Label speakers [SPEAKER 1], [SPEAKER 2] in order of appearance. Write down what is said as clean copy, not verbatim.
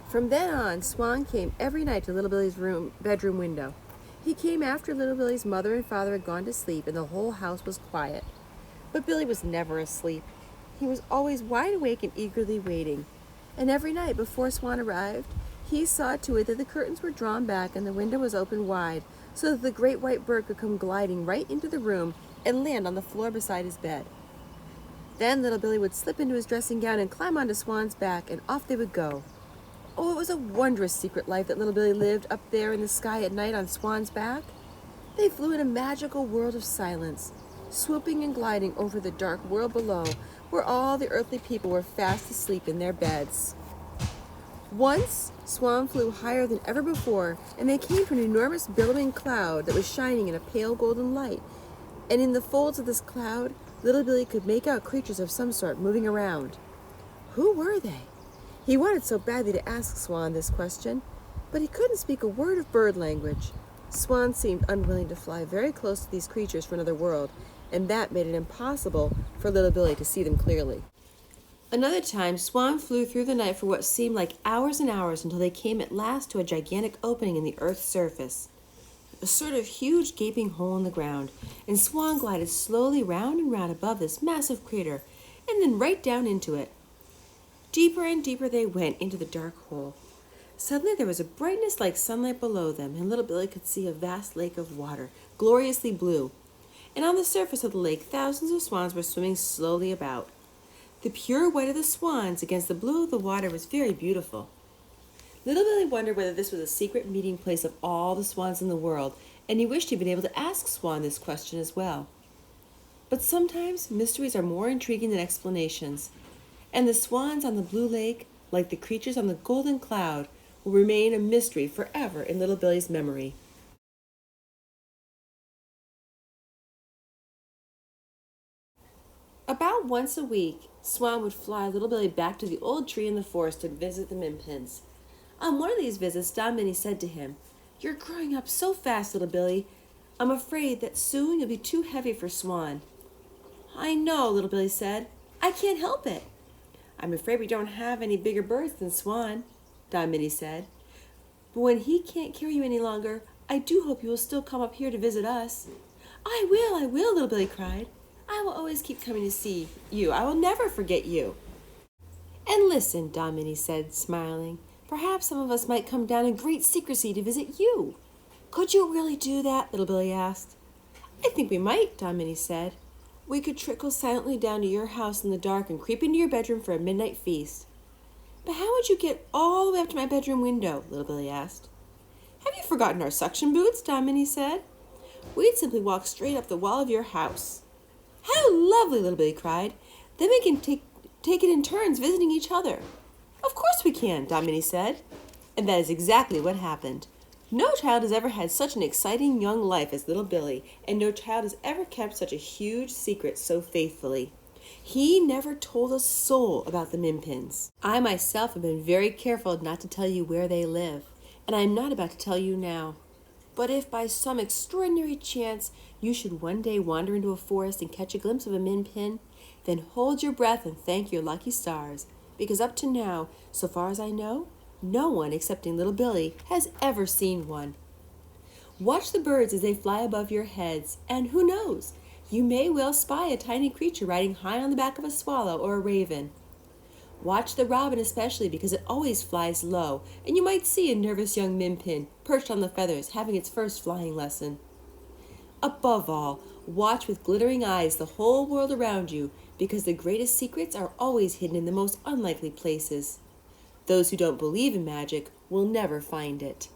[SPEAKER 1] From then on, Swan came every night to Little Billy's bedroom window. He came after Little Billy's mother and father had gone to sleep and the whole house was quiet. But Billy was never asleep. He was always wide awake and eagerly waiting. And every night before Swan arrived, he saw to it that the curtains were drawn back and the window was open wide, so that the great white bird could come gliding right into the room and land on the floor beside his bed. Then Little Billy would slip into his dressing gown and climb onto Swan's back, and off they would go. Oh, it was a wondrous secret life that Little Billy lived up there in the sky at night on Swan's back. They flew in a magical world of silence, swooping and gliding over the dark world below, where all the earthly people were fast asleep in their beds. Once, Swan flew higher than ever before, and they came to an enormous billowing cloud that was shining in a pale golden light. And in the folds of this cloud, Little Billy could make out creatures of some sort moving around. Who were they? He wanted so badly to ask Swan this question, but he couldn't speak a word of bird language. Swan seemed unwilling to fly very close to these creatures from another world, and that made it impossible for Little Billy to see them clearly. Another time, Swan flew through the night for what seemed like hours and hours until they came at last to a gigantic opening in the earth's surface, a sort of huge gaping hole in the ground, and Swan glided slowly round and round above this massive crater, and then right down into it. Deeper and deeper they went into the dark hole. Suddenly there was a brightness like sunlight below them, and Little Billy could see a vast lake of water, gloriously blue. And on the surface of the lake, thousands of swans were swimming slowly about. The pure white of the swans against the blue of the water was very beautiful. Little Billy wondered whether this was a secret meeting place of all the swans in the world, and he wished he'd been able to ask Swan this question as well. But sometimes mysteries are more intriguing than explanations, and the swans on the blue lake, like the creatures on the golden cloud, will remain a mystery forever in Little Billy's memory. About once a week, Swan would fly Little Billy back to the old tree in the forest to visit the Minpins. On one of these visits, Minnie said to him, "You're growing up so fast, Little Billy. I'm afraid that soon you'll be too heavy for Swan." "I know," Little Billy said. "I can't help it." "I'm afraid we don't have any bigger birds than Swan," Minnie said. "But when he can't carry you any longer, I do hope you will still come up here to visit us." I will," Little Billy cried. "I will always keep coming to see you. I will never forget you." "And listen," Minnie said, smiling, "perhaps some of us might come down in great secrecy to visit you." "Could you really do that?" Little Billy asked. "I think we might," Minnie said. "We could trickle silently down to your house in the dark and creep into your bedroom for a midnight feast." "But how would you get all the way up to my bedroom window?" Little Billy asked. "Have you forgotten our suction boots?" Minnie said. "We'd simply walk straight up the wall of your house." "How lovely!" Little Billy cried. "Then we can take it in turns visiting each other." "Of course we can," Minnie said. And that is exactly what happened. No child has ever had such an exciting young life as Little Billy, and no child has ever kept such a huge secret so faithfully. He never told a soul about the Minpins. I myself have been very careful not to tell you where they live, and I am not about to tell you now. But if by some extraordinary chance you should one day wander into a forest and catch a glimpse of a Minpin, then hold your breath and thank your lucky stars, because up to now, so far as I know, no one excepting Little Billy has ever seen one. Watch the birds as they fly above your heads, and who knows, you may well spy a tiny creature riding high on the back of a swallow or a raven. Watch the robin especially, because it always flies low, and you might see a nervous young Minpin perched on the feathers having its first flying lesson. Above all, watch with glittering eyes the whole world around you, because the greatest secrets are always hidden in the most unlikely places. Those who don't believe in magic will never find it.